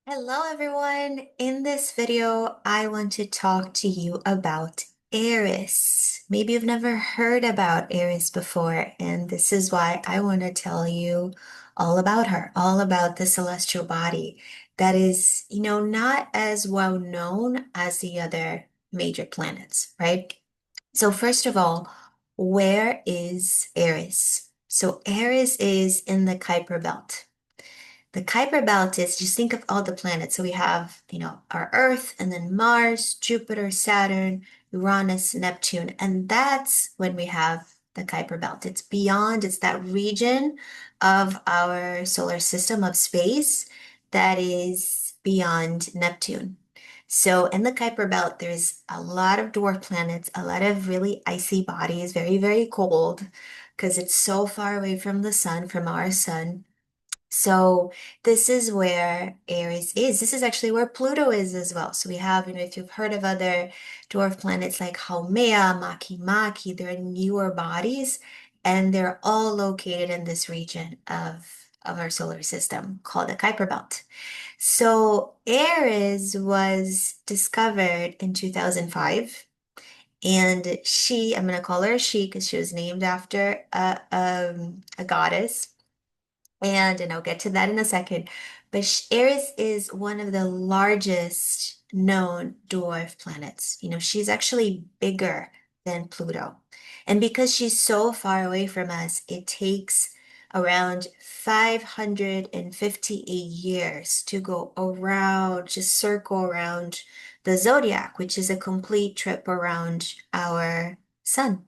Hello everyone. In this video, I want to talk to you about Eris. Maybe you've never heard about Eris before, and this is why I want to tell you all about her, all about the celestial body that is, not as well known as the other major planets, right? So first of all, where is Eris? So Eris is in the Kuiper Belt. The Kuiper Belt is just think of all the planets. So we have, our Earth and then Mars, Jupiter, Saturn, Uranus, Neptune. And that's when we have the Kuiper Belt. It's beyond, it's that region of our solar system of space that is beyond Neptune. So in the Kuiper Belt, there's a lot of dwarf planets, a lot of really icy bodies, very, very cold, because it's so far away from the sun, from our sun. So this is where Aries is. This is actually where Pluto is as well. So we have, if you've heard of other dwarf planets like Haumea, Makemake, they're newer bodies, and they're all located in this region of our solar system called the Kuiper Belt. So Aries was discovered in 2005, and I'm going to call her she because she was named after a goddess. And I'll get to that in a second. But Eris is one of the largest known dwarf planets. She's actually bigger than Pluto. And because she's so far away from us, it takes around 558 years to go around, just circle around the zodiac, which is a complete trip around our sun.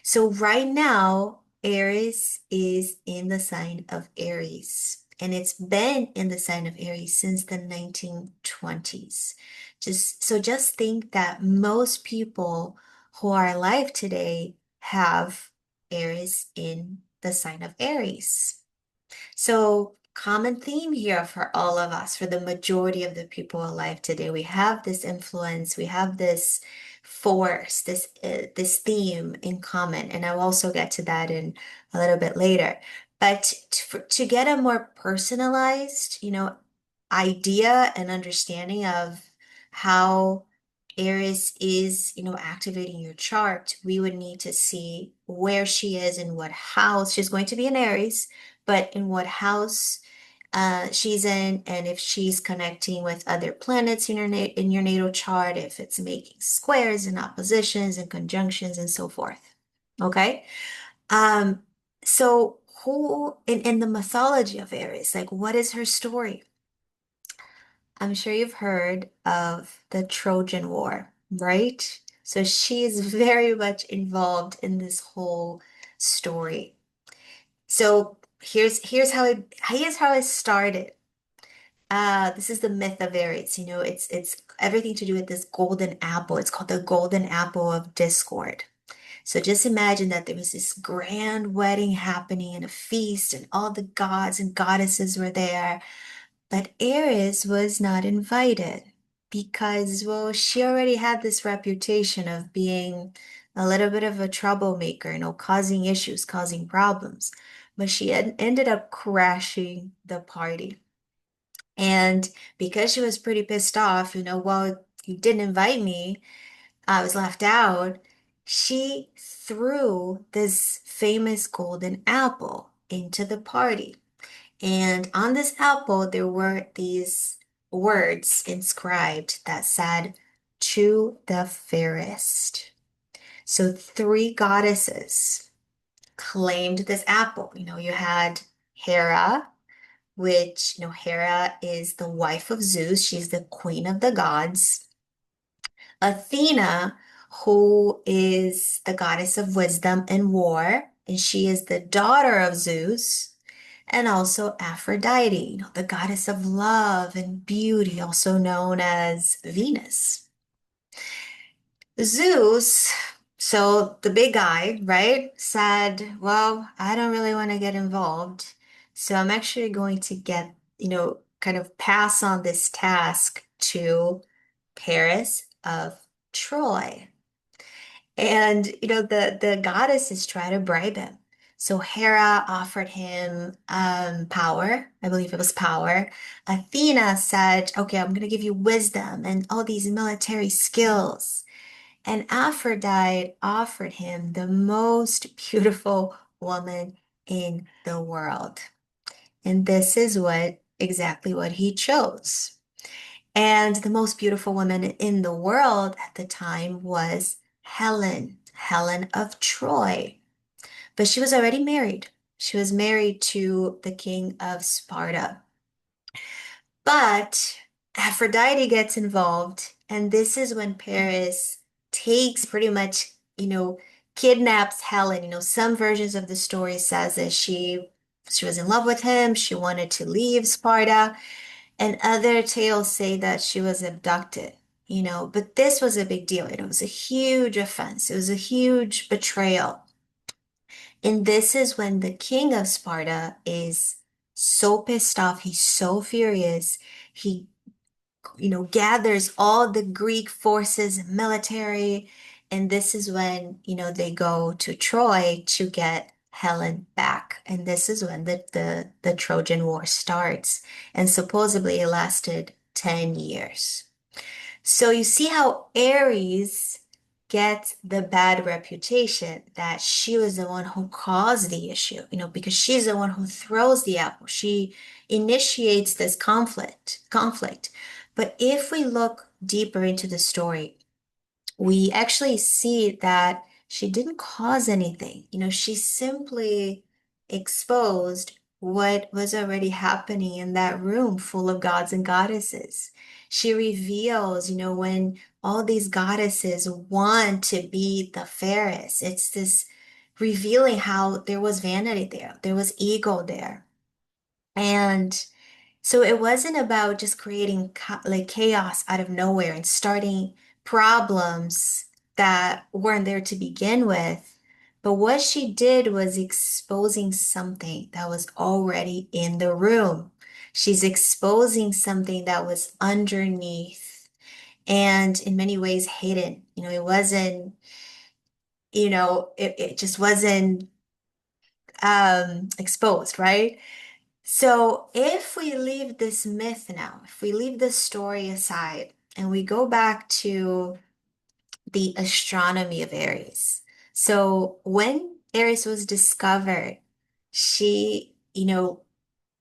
So right now, Aries is in the sign of Aries, and it's been in the sign of Aries since the 1920s. Just think that most people who are alive today have Aries in the sign of Aries. So, common theme here for all of us, for the majority of the people alive today, we have this influence, we have this force, this theme in common, and I'll also get to that in a little bit later. But to get a more personalized, idea and understanding of how Eris is, activating your chart, we would need to see where she is in what house. She's going to be in Aries, but in what house she's in, and if she's connecting with other planets in in your natal chart, if it's making squares and oppositions and conjunctions and so forth. Okay? Um, so who in the mythology of Aries, like what is her story? I'm sure you've heard of the Trojan War, right? So she is very much involved in this whole story. So here's how it started. This is the myth of Aries. It's everything to do with this golden apple. It's called the golden apple of discord. So just imagine that there was this grand wedding happening and a feast, and all the gods and goddesses were there. But Eris was not invited because, well, she already had this reputation of being a little bit of a troublemaker, causing issues, causing problems. But she had ended up crashing the party. And because she was pretty pissed off, well, you didn't invite me, I was left out, she threw this famous golden apple into the party. And on this apple, there were these words inscribed that said, "To the fairest." So three goddesses claimed this apple. You had Hera, which, Hera is the wife of Zeus. She's the queen of the gods. Athena, who is the goddess of wisdom and war, and she is the daughter of Zeus. And also Aphrodite, the goddess of love and beauty, also known as Venus. Zeus, so the big guy, right, said, well, I don't really want to get involved. So I'm actually going to kind of pass on this task to Paris of Troy. And the goddesses try to bribe him. So Hera offered him power. I believe it was power. Athena said, okay, I'm going to give you wisdom and all these military skills. And Aphrodite offered him the most beautiful woman in the world. And this is what exactly what he chose. And the most beautiful woman in the world at the time was Helen, Helen of Troy. But she was already married. She was married to the king of Sparta. But Aphrodite gets involved, and this is when Paris takes pretty much, kidnaps Helen. Some versions of the story says that she was in love with him, she wanted to leave Sparta, and other tales say that she was abducted. But this was a big deal. It was a huge offense. It was a huge betrayal. And this is when the king of Sparta is so pissed off. He's so furious. He, gathers all the Greek forces and military. And this is when, they go to Troy to get Helen back. And this is when the Trojan War starts. And supposedly it lasted 10 years. So you see how Aries gets the bad reputation that she was the one who caused the issue, because she's the one who throws the apple. She initiates this conflict. But if we look deeper into the story, we actually see that she didn't cause anything. She simply exposed what was already happening in that room full of gods and goddesses. She reveals, when all these goddesses want to be the fairest. It's this revealing how there was vanity there, there was ego there. And so it wasn't about just creating like chaos out of nowhere and starting problems that weren't there to begin with. But what she did was exposing something that was already in the room. She's exposing something that was underneath and in many ways hidden. It wasn't, it just wasn't exposed, right? So if we leave this myth now, if we leave this story aside and we go back to the astronomy of Aries. So when Aries was discovered, she,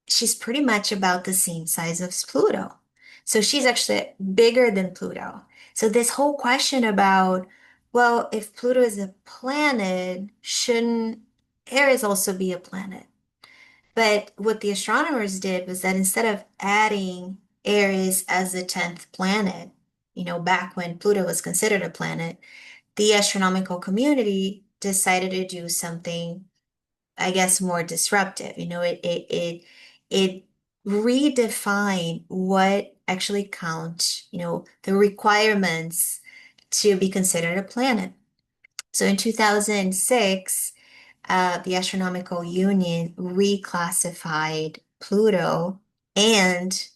she's pretty much about the same size as Pluto. So she's actually bigger than Pluto. So this whole question about, well, if Pluto is a planet, shouldn't Aries also be a planet? But what the astronomers did was that instead of adding Eris as the 10th planet, back when Pluto was considered a planet, the astronomical community decided to do something, I guess, more disruptive. It redefined what actually counts, the requirements to be considered a planet. So in 2006, the Astronomical Union reclassified Pluto and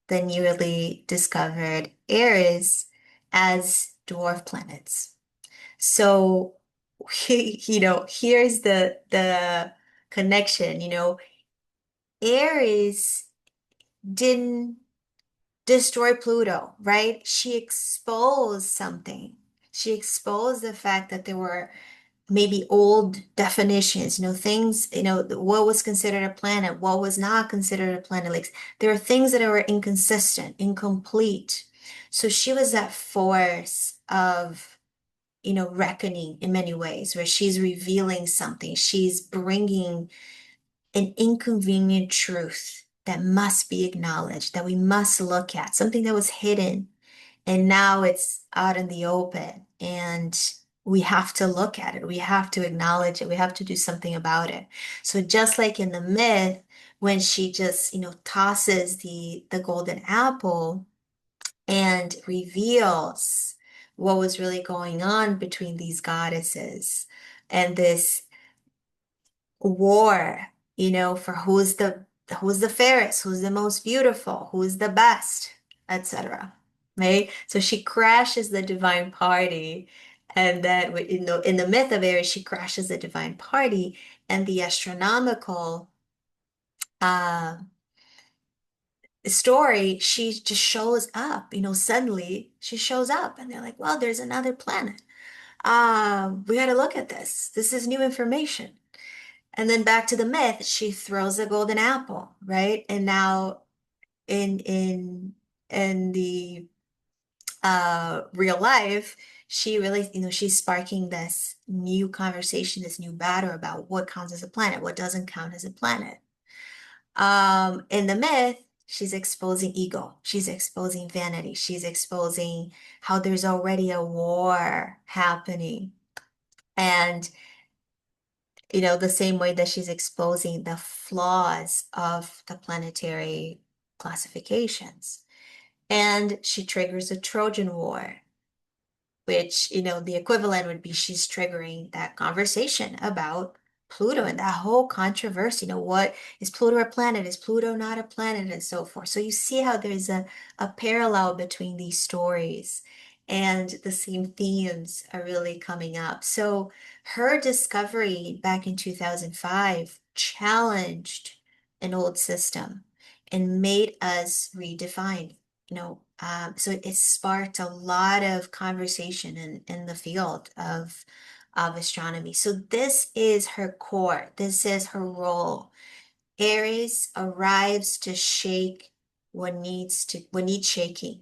the newly discovered Eris as dwarf planets. So, here's the connection. Aries didn't destroy Pluto, right? She exposed something. She exposed the fact that there were maybe old definitions, things, what was considered a planet, what was not considered a planet. Like there are things that were inconsistent, incomplete. So she was that force of, reckoning in many ways, where she's revealing something, she's bringing an inconvenient truth that must be acknowledged, that we must look at, something that was hidden and now it's out in the open, and we have to look at it. We have to acknowledge it. We have to do something about it. So just like in the myth, when she just, tosses the golden apple and reveals what was really going on between these goddesses and this war, for who's the fairest, who's the most beautiful, who's the best, etc. Right? So she crashes the divine party, and then in the myth of Aries, she crashes the divine party, and the astronomical uh, story, she just shows up, suddenly she shows up and they're like, well, there's another planet. We got to look at this. This is new information. And then back to the myth, she throws a golden apple, right? And now in the real life, she really, she's sparking this new conversation, this new battle about what counts as a planet, what doesn't count as a planet. In the myth, she's exposing ego, she's exposing vanity, she's exposing how there's already a war happening. And the same way that she's exposing the flaws of the planetary classifications. And she triggers a Trojan War, which, the equivalent would be she's triggering that conversation about Pluto and that whole controversy. What is Pluto a planet? Is Pluto not a planet? And so forth. So you see how there's a parallel between these stories and the same themes are really coming up. So her discovery back in 2005 challenged an old system and made us redefine so it sparked a lot of conversation in the field of astronomy. So this is her core. This is her role. Aries arrives to shake what needs shaking,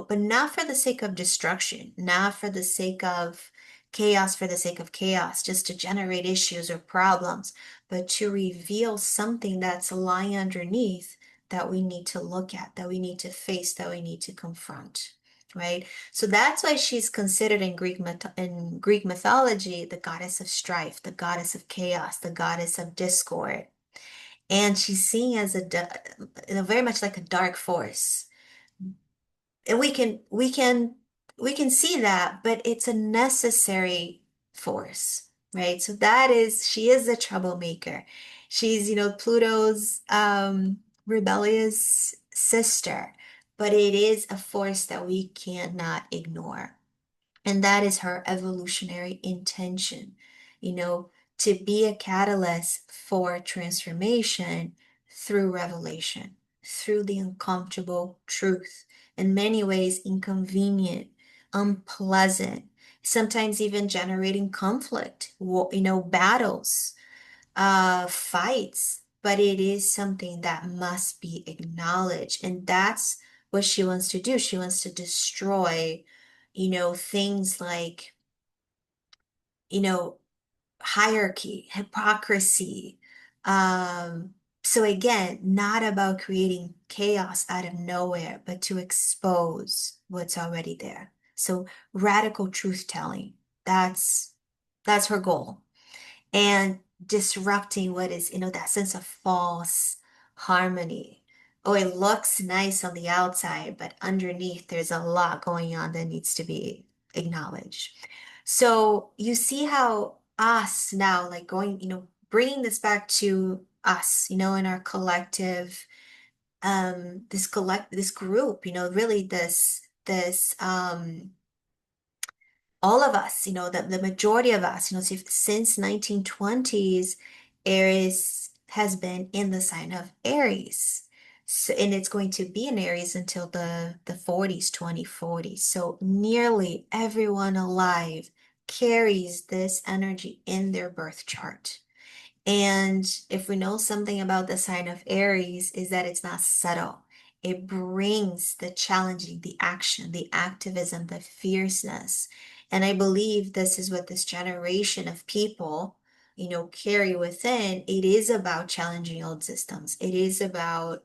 but not for the sake of destruction, not for the sake of chaos, just to generate issues or problems, but to reveal something that's lying underneath that we need to look at, that we need to face, that we need to confront. Right? So that's why she's considered in Greek mythology the goddess of strife, the goddess of chaos, the goddess of discord, and she's seen as very much like a dark force. And we can see that, but it's a necessary force, right? So she is a troublemaker. She's, Pluto's rebellious sister, but it is a force that we cannot ignore. And that is her evolutionary intention, you know, to be a catalyst for transformation through revelation, through the uncomfortable truth, in many ways inconvenient, unpleasant, sometimes even generating conflict, battles, fights, but it is something that must be acknowledged. And that's what she wants to do. She wants to destroy, things like, you know, hierarchy, hypocrisy. Um, so again, not about creating chaos out of nowhere, but to expose what's already there. So radical truth telling, that's that's her goal, and disrupting what is, that sense of false harmony. Oh, it looks nice on the outside, but underneath there's a lot going on that needs to be acknowledged. So you see how us now, like going, bringing this back to us, in our collective, this group, really all of us, the majority of us, since 1920s, Aries has been in the sign of Aries. So, and it's going to be in Aries until the 40s, 2040s. So nearly everyone alive carries this energy in their birth chart. And if we know something about the sign of Aries, is that it's not subtle. It brings the challenging, the action, the activism, the fierceness. And I believe this is what this generation of people, carry within. It is about challenging old systems. It is about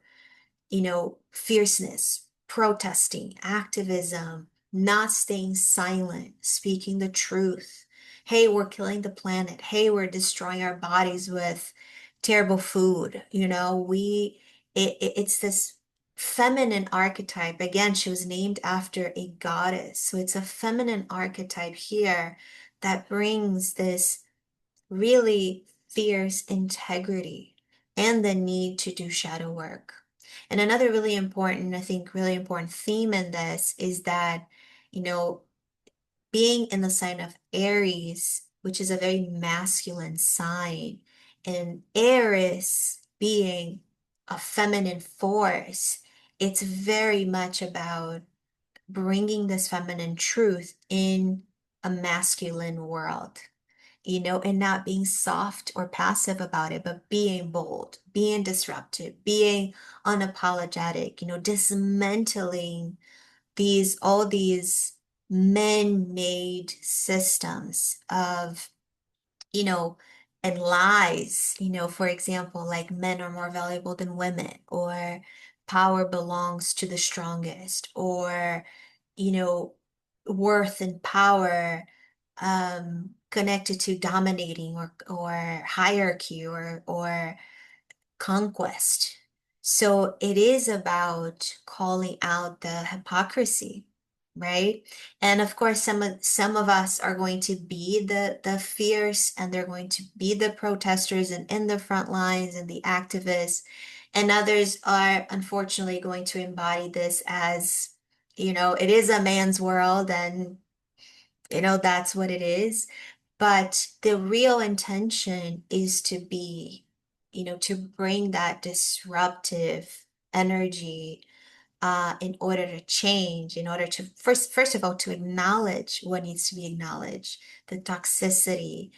fierceness, protesting, activism, not staying silent, speaking the truth. Hey, we're killing the planet. Hey, we're destroying our bodies with terrible food. It's this feminine archetype. Again, she was named after a goddess. So it's a feminine archetype here that brings this really fierce integrity and the need to do shadow work. And another really important, I think, really important theme in this is that, you know, being in the sign of Aries, which is a very masculine sign, And Eris being a feminine force, it's very much about bringing this feminine truth in a masculine world, and not being soft or passive about it, but being bold, being disruptive, being unapologetic, dismantling all these man-made systems of, you know, and lies, for example, like men are more valuable than women, or power belongs to the strongest, or, you know, worth and power connected to dominating or hierarchy or conquest. So it is about calling out the hypocrisy, right? And of course, some of us are going to be the fierce, and they're going to be the protesters and in the front lines and the activists, and others are unfortunately going to embody this as, it is a man's world, and that's what it is. But the real intention is to be, to bring that disruptive energy in order to change, in order to first of all, to acknowledge what needs to be acknowledged, the toxicity,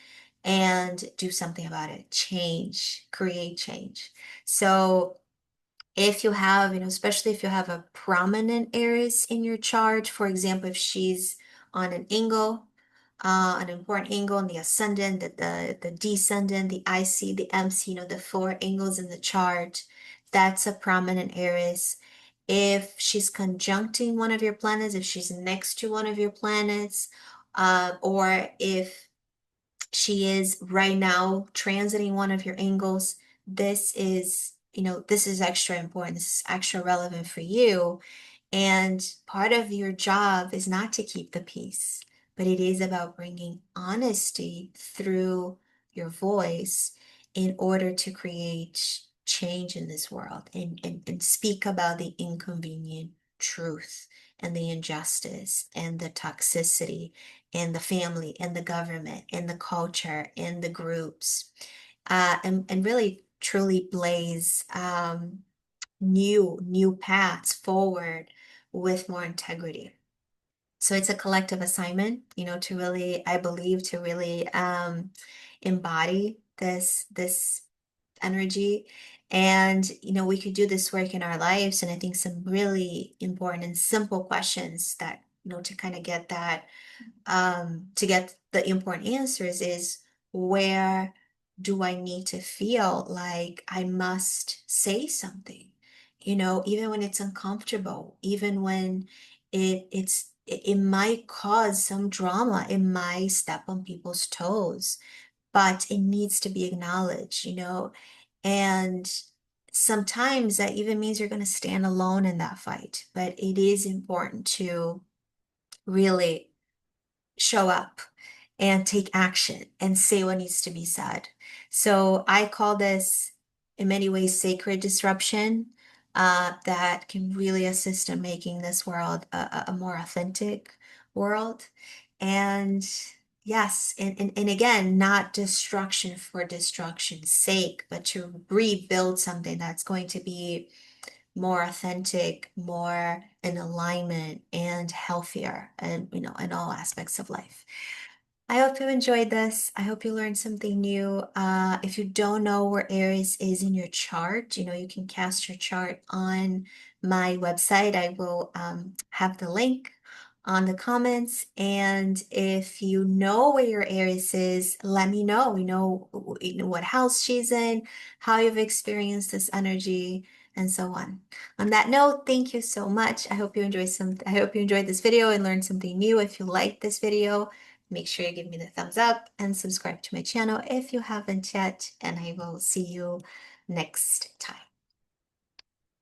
and do something about it, change, create change. So if you have, especially if you have a prominent Aries in your chart, for example, if she's on an important angle in the ascendant, the descendant, the IC, the MC, the four angles in the chart, that's a prominent Aries. If she's conjuncting one of your planets, if she's next to one of your planets, or if she is right now transiting one of your angles, this is extra important. This is extra relevant for you. And part of your job is not to keep the peace, but it is about bringing honesty through your voice in order to create change in this world, and speak about the inconvenient truth and the injustice and the toxicity and the family and the government and the culture and the groups, and really truly blaze new paths forward with more integrity. So it's a collective assignment, to really, I believe, to really embody this energy. And we could do this work in our lives. And I think some really important and simple questions that, to kind of get that, to get the important answers is, where do I need to feel like I must say something? Even when it's uncomfortable, even when it might cause some drama, it might step on people's toes, but it needs to be acknowledged, and sometimes that even means you're going to stand alone in that fight, but it is important to really show up and take action and say what needs to be said. So I call this in many ways sacred disruption, that can really assist in making this world a more authentic world. And yes, and again, not destruction for destruction's sake, but to rebuild something that's going to be more authentic, more in alignment, and healthier, and in all aspects of life. I hope you enjoyed this. I hope you learned something new. If you don't know where Aries is in your chart, you can cast your chart on my website. I will have the link on the comments. And if you know where your Aries is, let me know. What house she's in, how you've experienced this energy, and so on. On that note, thank you so much. I hope you enjoyed this video and learned something new. If you liked this video, make sure you give me the thumbs up and subscribe to my channel if you haven't yet, and I will see you next time.